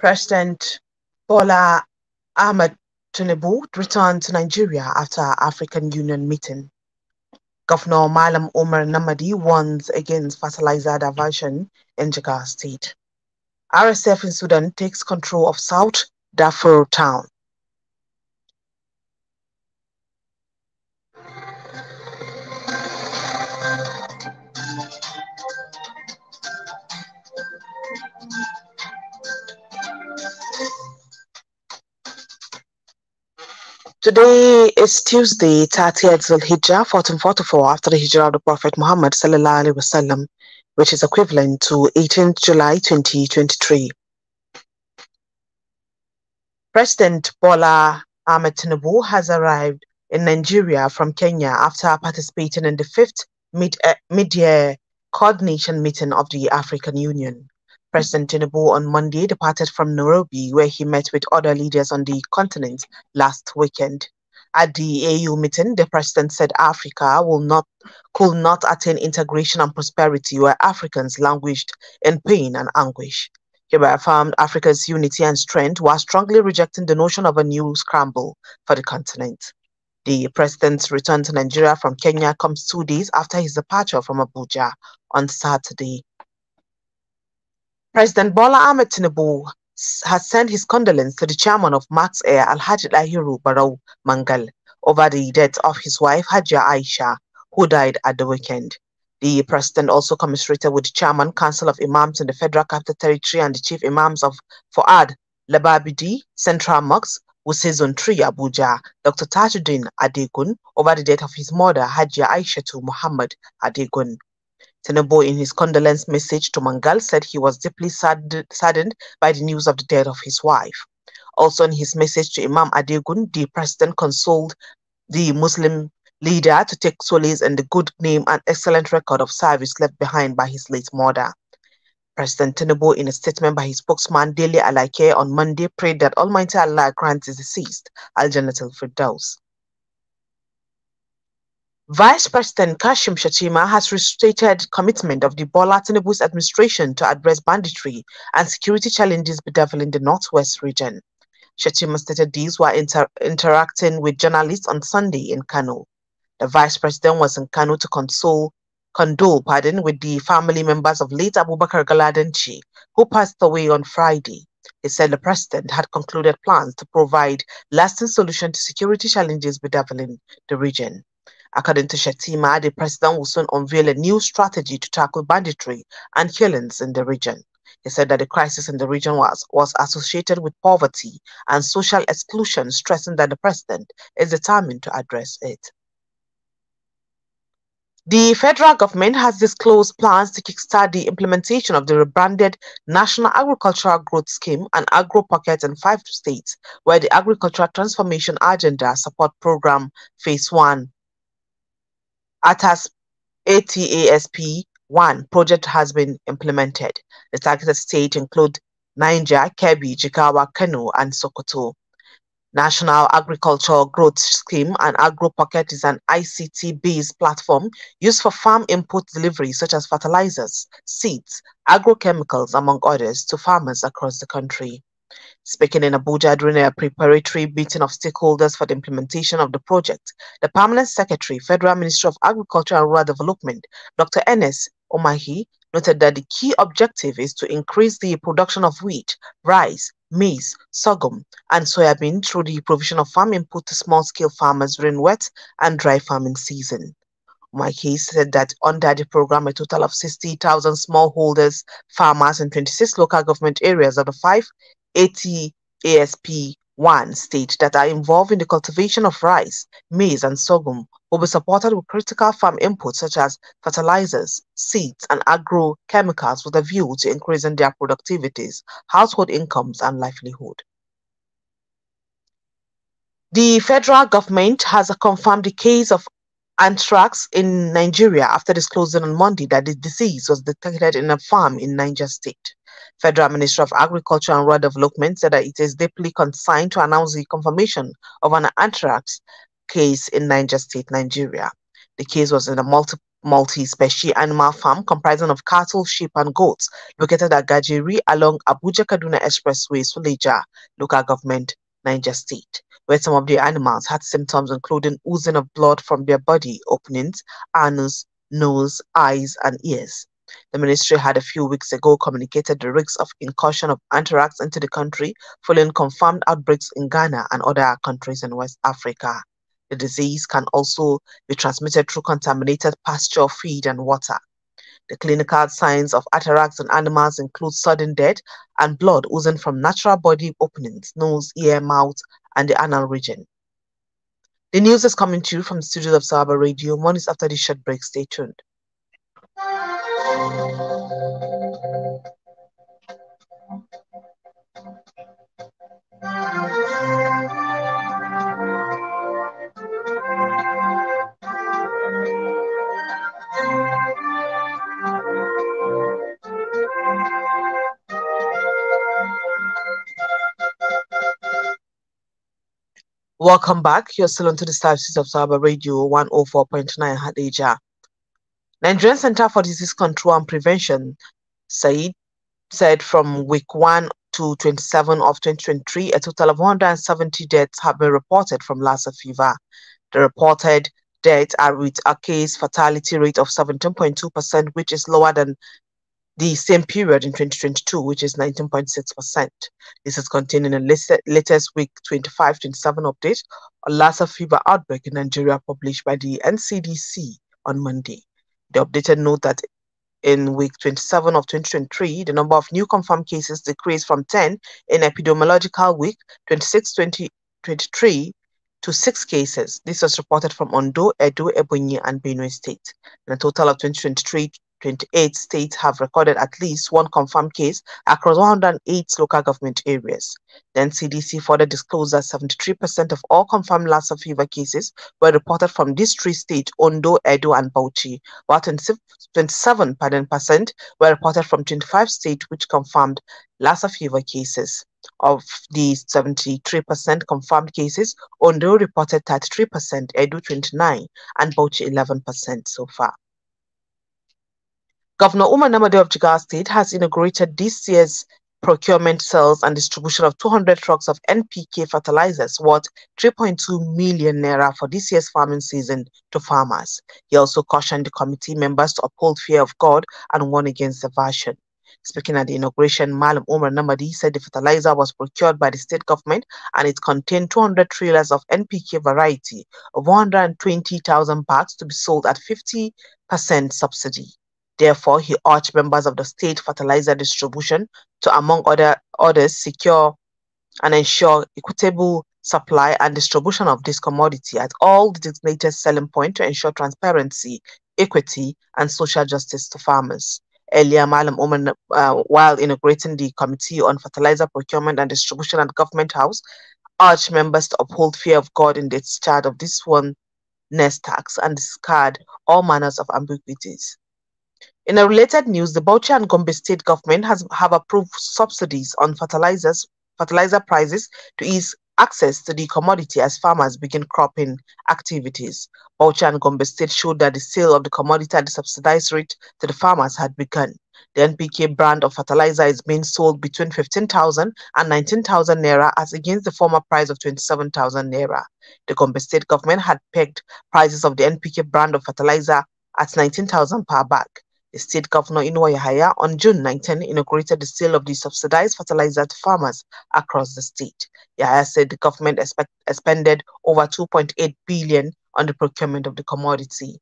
President Bola Ahmed Tinubu returned to Nigeria after African Union meeting. Governor Malam Omar Namadi warns against fertilizer diversion in Jigawa State. RSF in Sudan takes control of South Darfur town. Today is Tuesday, 30th Zulhijjah, 1444 after the Hijrah of the Prophet Muhammad sallallahu alaihi wasallam, which is equivalent to 18th July 2023. President Bola Ahmed Tinubu has arrived in Nigeria from Kenya after participating in the fifth mid-year coordination meeting of the African Union. President Tinubu on Monday departed from Nairobi, where he met with other leaders on the continent last weekend. At the AU meeting, the president said Africa could not attain integration and prosperity where Africans languished in pain and anguish. He reaffirmed Africa's unity and strength while strongly rejecting the notion of a new scramble for the continent. The president's return to Nigeria from Kenya comes 2 days after his departure from Abuja on Saturday. President Bola Ahmed Tinubu has sent his condolences to the chairman of Max Air, Alhaji Lahiru Barau Mangal, over the death of his wife, Hajia Aisha, who died at the weekend. The president also commiserated with the chairman, Council of Imams in the Federal Capital Territory and the chief imams of Fuad, Lababidi, Central Mosque, Wuse Zone 3, Abuja, Dr. Tajuddin Adegun, over the death of his mother, Hajia Aishatu Muhammad Adegun. Tinubu, in his condolence message to Mangal, said he was deeply saddened by the news of the death of his wife. Also, in his message to Imam Adegun, the president consoled the Muslim leader to take solace in the good name and excellent record of service left behind by his late mother. President Tinubu, in a statement by his spokesman, Dele Alaike, on Monday, prayed that Almighty Allah grants his deceased Al-Jannatul Firdaus. Vice President Kashim Shettima has restated commitment of the Bola Tinubu's administration to address banditry and security challenges bedeviling the Northwest region. Shettima stated these while interacting with journalists on Sunday in Kano. The vice president was in Kano to condole with the family members of late Abubakar Galadanchi, who passed away on Friday. He said the president had concluded plans to provide lasting solution to security challenges bedeviling the region. According to Shettima, the president will soon unveil a new strategy to tackle banditry and killings in the region. He said that the crisis in the region was associated with poverty and social exclusion, stressing that the president is determined to address it. The federal government has disclosed plans to kickstart the implementation of the rebranded National Agricultural Growth Scheme and Agro Pocket in 5 states, where the Agricultural Transformation Agenda Support Program Phase 1 ATASP-1 project has been implemented. The targeted states include Niger, Kebbi, Jigawa, Kano, and Sokoto. National Agricultural Growth Scheme and Agro Pocket is an ICT-based platform used for farm input delivery such as fertilizers, seeds, agrochemicals, among others, to farmers across the country. Speaking in Abuja during a preparatory meeting of stakeholders for the implementation of the project, the Permanent Secretary, Federal Ministry of Agriculture and Rural Development, Dr. Enes Omahi, noted that the key objective is to increase the production of wheat, rice, maize, sorghum, and soybean through the provision of farm input to small-scale farmers during wet and dry farming season. Omahi said that under the program, a total of 60,000 smallholders, farmers in 26 local government areas of the 5 ATASP-1 state that are involved in the cultivation of rice, maize, and sorghum will be supported with critical farm inputs such as fertilizers, seeds, and agrochemicals with a view to increasing their productivities, household incomes, and livelihood. The federal government has confirmed the case of anthrax in Nigeria after disclosing on Monday that the disease was detected in a farm in Niger State. Federal Ministry of Agriculture and Rural Development said that it is deeply concerned to announce the confirmation of an anthrax case in Niger State, Nigeria. The case was in a multi-species animal farm comprising of cattle, sheep, and goats located at Gajeri along Abuja-Kaduna Expressway, Suleja, local government, Niger State, where some of the animals had symptoms including oozing of blood from their body openings, anus, nose, eyes, and ears. The ministry had a few weeks ago communicated the risks of incursion of anthrax into the country following confirmed outbreaks in Ghana and other countries in West Africa. The disease can also be transmitted through contaminated pasture, feed, and water. The clinical signs of anthrax in animals include sudden death and blood oozing from natural body openings, nose, ear, mouth, and the anal region. The news is coming to you from the studios of Sawaba Radio. Moments after this short break, stay tuned. Welcome back. You're still on to the services of Sawaba Radio 104.9 Hadija. Nigerian Center for Disease Control and Prevention said from week 1 to 27 of 2023, a total of 170 deaths have been reported from Lassa fever. The reported deaths are with a case fatality rate of 17.2%, which is lower than the same period in 2022, which is 19.6%. This is contained in the latest week 25-27 update on Lassa fever outbreak in Nigeria published by the NCDC on Monday. The updated note that in week 27 of 2023, the number of new confirmed cases decreased from 10 in epidemiological week 26-2023 to 6 cases. This was reported from Ondo, Edo, Ebonyi, and Benue State. In a total of 2023, 28 states have recorded at least one confirmed case across 108 local government areas. The NCDC further disclosed that 73% of all confirmed Lassa fever cases were reported from these 3 states, Ondo, Edo, and Bauchi, while 27% were reported from 25 states which confirmed Lassa fever cases. Of the 73% confirmed cases, Ondo reported 33%, Edo 29%, and Bauchi 11% so far. Governor Umar Namade of Jigawa State has inaugurated this year's procurement, sales, and distribution of 200 trucks of NPK fertilizers worth 3.2 million naira for this year's farming season to farmers. He also cautioned the committee members to uphold fear of God and warn against diversion. Speaking at the inauguration, Malam Umar Namadi said the fertilizer was procured by the state government and it contained 200 trailers of NPK variety of 120,000 bags to be sold at 50% subsidy. Therefore, he urged members of the state fertilizer distribution to, among others, secure and ensure equitable supply and distribution of this commodity at all the designated selling points to ensure transparency, equity, and social justice to farmers. Earlier, Malam Oman, while inaugurating the Committee on Fertilizer Procurement and Distribution at Government House, urged members to uphold fear of God in the discharge of this one nest tax and discard all manners of ambiguities. In a related news, the Bauchi and Gombe state government have approved subsidies on fertilizer prices to ease access to the commodity as farmers begin cropping activities. Bauchi and Gombe state showed that the sale of the commodity at the subsidized rate to the farmers had begun. The NPK brand of fertilizer is being sold between 15,000 and 19,000 naira as against the former price of 27,000 naira. The Gombe state government had pegged prices of the NPK brand of fertilizer at 19,000 per bag. The state governor Inuwa Yahaya on June 19 inaugurated the sale of the subsidized fertilizer to farmers across the state. Yahaya said the government expended over 2.8 billion on the procurement of the commodity.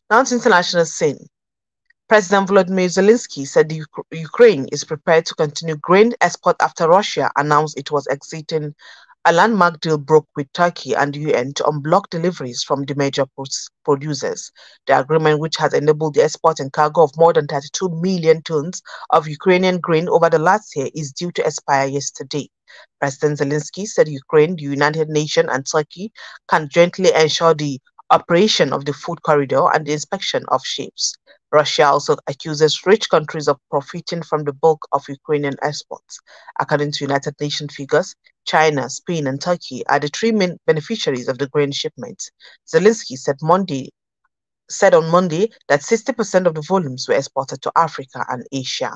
Now to international scene. President Volodymyr Zelensky said Ukraine is prepared to continue grain export after Russia announced it was exiting a landmark deal broke with Turkey and the UN to unblock deliveries from the major producers. The agreement, which has enabled the export and cargo of more than 32 million tons of Ukrainian grain over the last year, is due to expire yesterday. President Zelensky said Ukraine, the United Nations, and Turkey can jointly ensure the operation of the food corridor and the inspection of ships. Russia also accuses rich countries of profiting from the bulk of Ukrainian exports. According to United Nations figures, China, Spain, and Turkey are the three main beneficiaries of the grain shipments. Zelensky said on Monday that 60% of the volumes were exported to Africa and Asia.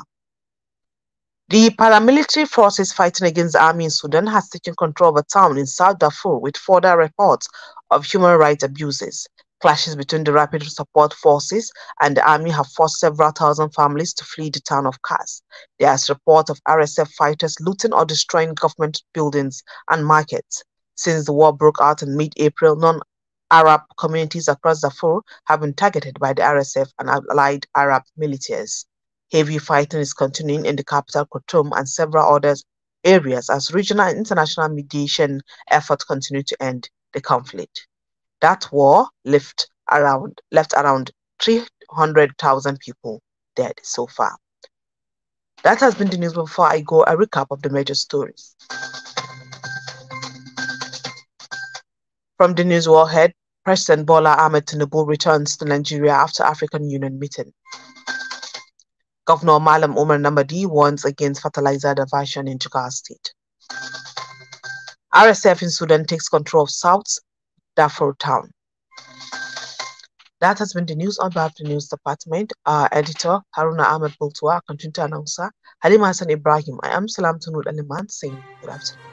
The paramilitary forces fighting against the army in Sudan has taken control of a town in South Darfur with further reports of human rights abuses. Clashes between the rapid support forces and the army have forced several thousand families to flee the town of Kars. There is report of RSF fighters looting or destroying government buildings and markets. Since the war broke out in mid-April, non-Arab communities across Darfur have been targeted by the RSF and allied Arab militias. Heavy fighting is continuing in the capital Khartoum and several other areas as regional and international mediation efforts continue to end the conflict. That war left around 300,000 people dead so far. That has been the news. Before I go, a recap of the major stories. From the news warhead, President Bola Ahmed Tinubu returns to Nigeria after African Union meeting. Governor Malam Umar Namadi warns against fertilizer diversion in Jigawa State. RSF in Sudan takes control of South Darfur town. That has been the news on behalf of the news department. Our editor, Haruna Ahmed Bultua, content announcer, Halima Hassan Ibrahim. I am Salam Tanud Aliman saying good afternoon.